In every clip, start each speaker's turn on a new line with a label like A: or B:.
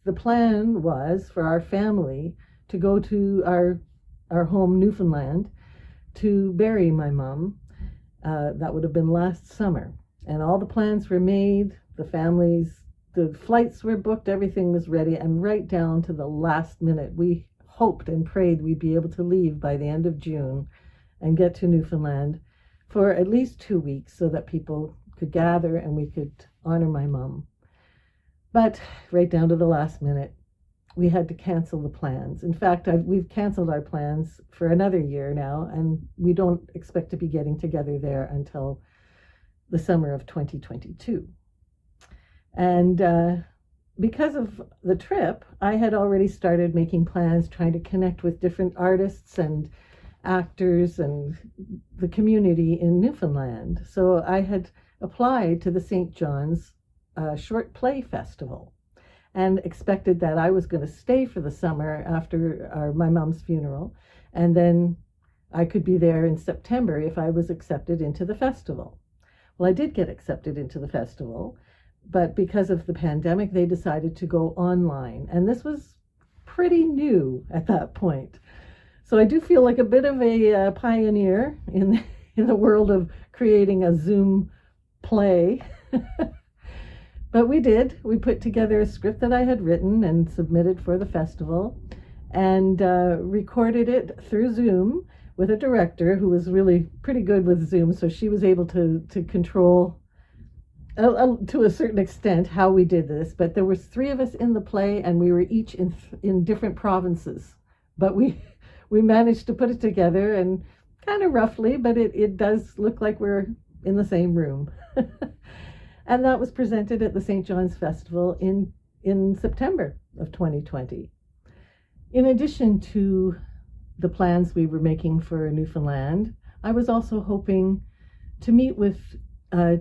A: the plan was for our family to go to our home, Newfoundland, to bury my mom. That would have been last summer. And all the plans were made, the flights were booked, everything was ready, and right down to the last minute, we hoped and prayed we'd be able to leave by the end of June and get to Newfoundland for at least 2 weeks so that people could gather and we could honor my mom. But right down to the last minute, we had to cancel the plans. In fact, we've canceled our plans for another year now, and we don't expect to be getting together there until the summer of 2022. And because of the trip, I had already started making plans, trying to connect with different artists and actors and the community in Newfoundland. So I had applied to the St. John's Short Play Festival and expected that I was going to stay for the summer after my mom's funeral, and then I could be there in September if I was accepted into the festival. Well, I did get accepted into the festival, but because of the pandemic, they decided to go online, and this was pretty new at that point. So I do feel like a bit of a pioneer in the world of creating a Zoom play. But we did. We put together a script that I had written and submitted for the festival, and recorded it through Zoom with a director who was really pretty good with Zoom, so she was able to control to a certain extent how we did this. But there was 3 of us in the play, and we were each in different provinces. But we managed to put it together, and kind of roughly, but it does look like we're in the same room. And that was presented at the St. John's Festival in September of 2020. In addition to the plans we were making for Newfoundland, I was also hoping to meet with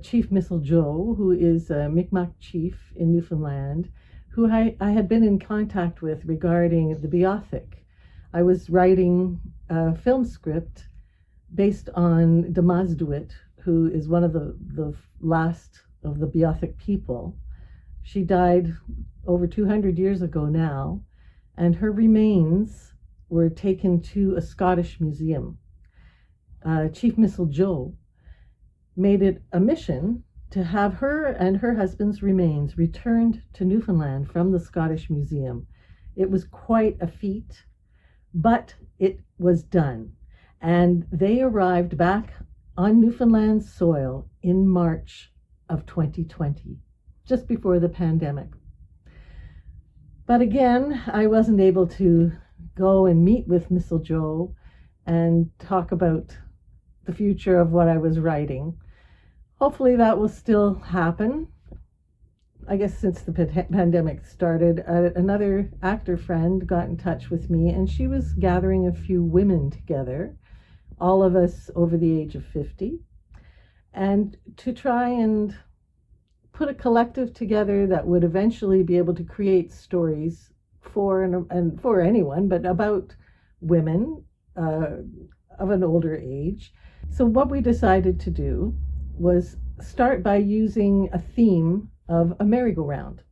A: Chief Misel, who is a Mi'kmaq chief in Newfoundland, who I had been in contact with regarding the Beothuk. I was writing a film script based on Damasduit, who is one of the last of the Beothuk people. She died over 200 years ago now, and her remains were taken to a Scottish museum. Chief Misel made it a mission to have her and her husband's remains returned to Newfoundland from the Scottish Museum. It was quite a feat, but it was done. And they arrived back on Newfoundland soil in March of 2020, just before the pandemic. But again, I wasn't able to go and meet with Misel and talk about the future of what I was writing. Hopefully that will still happen. I guess since the pandemic started, another actor friend got in touch with me, and she was gathering a few women together, all of us over the age of 50, and to try and put a collective together that would eventually be able to create stories for and for anyone, but about women of an older age. So what we decided to do was start by using a theme of a merry-go-round.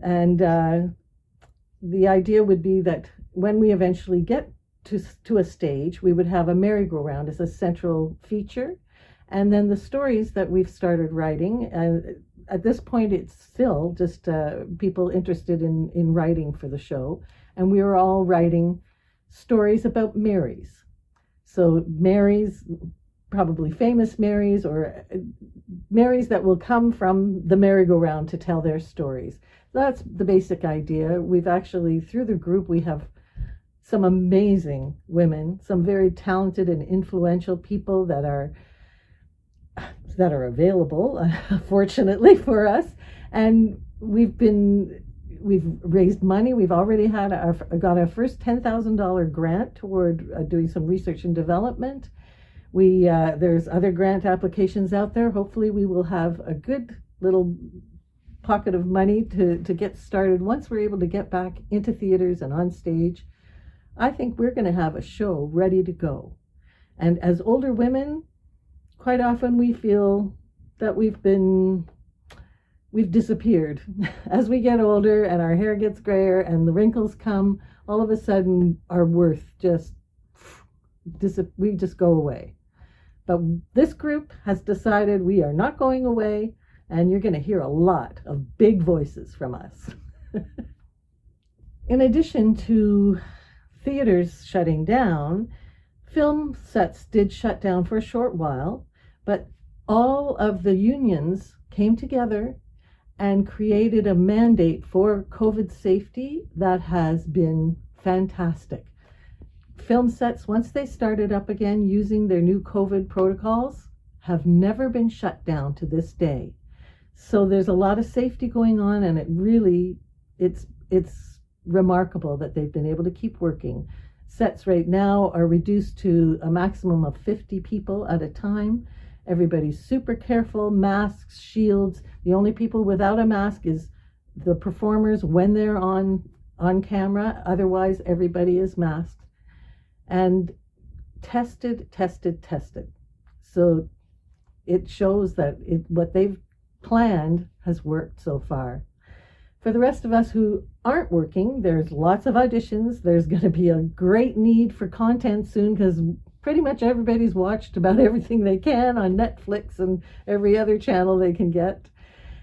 A: And the idea would be that when we eventually get to a stage, we would have a merry-go-round as a central feature. And then the stories that we've started writing, and at this point it's still just people interested in writing for the show. And we are all writing stories about Marys. So Marys, probably famous Marys, or Marys that will come from the merry-go-round to tell their stories. That's the basic idea. We've actually, through the group, we have some amazing women, some very talented and influential people that are available, fortunately for us. And we've raised money. We've already got our first $10,000 grant toward doing some research and development. There's other grant applications out there. Hopefully we will have a good little pocket of money to get started. Once we're able to get back into theaters and on stage, I think we're going to have a show ready to go. And as older women, quite often we feel that we've been we've disappeared. As we get older and our hair gets grayer and the wrinkles come, all of a sudden our worth just we just go away. But this group has decided we are not going away, and you're going to hear a lot of big voices from us. In addition to theaters shutting down, film sets did shut down for a short while, but all of the unions came together and created a mandate for COVID safety that has been fantastic. Film sets, once they started up again using their new COVID protocols, have never been shut down to this day. So there's a lot of safety going on, and it's remarkable that they've been able to keep working. Sets right now are reduced to a maximum of 50 people at a time. Everybody's super careful, masks, shields. The only people without a mask is the performers when they're on camera. Otherwise, everybody is masked. And tested. So it shows that what they've planned has worked so far. For the rest of us who aren't working, there's lots of auditions. There's going to be a great need for content soon because pretty much everybody's watched about everything they can on Netflix and every other channel they can get.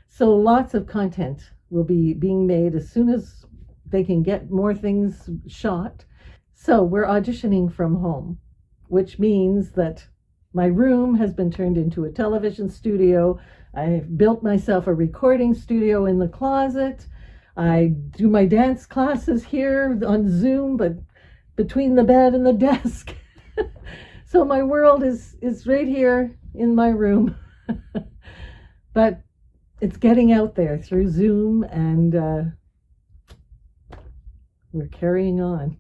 A: So lots of content will be being made as soon as they can get more things shot. So we're auditioning from home, which means that my room has been turned into a television studio. I've built myself a recording studio in the closet. I do my dance classes here on Zoom, but between the bed and the desk. So my world is right here in my room. But it's getting out there through Zoom, and we're carrying on.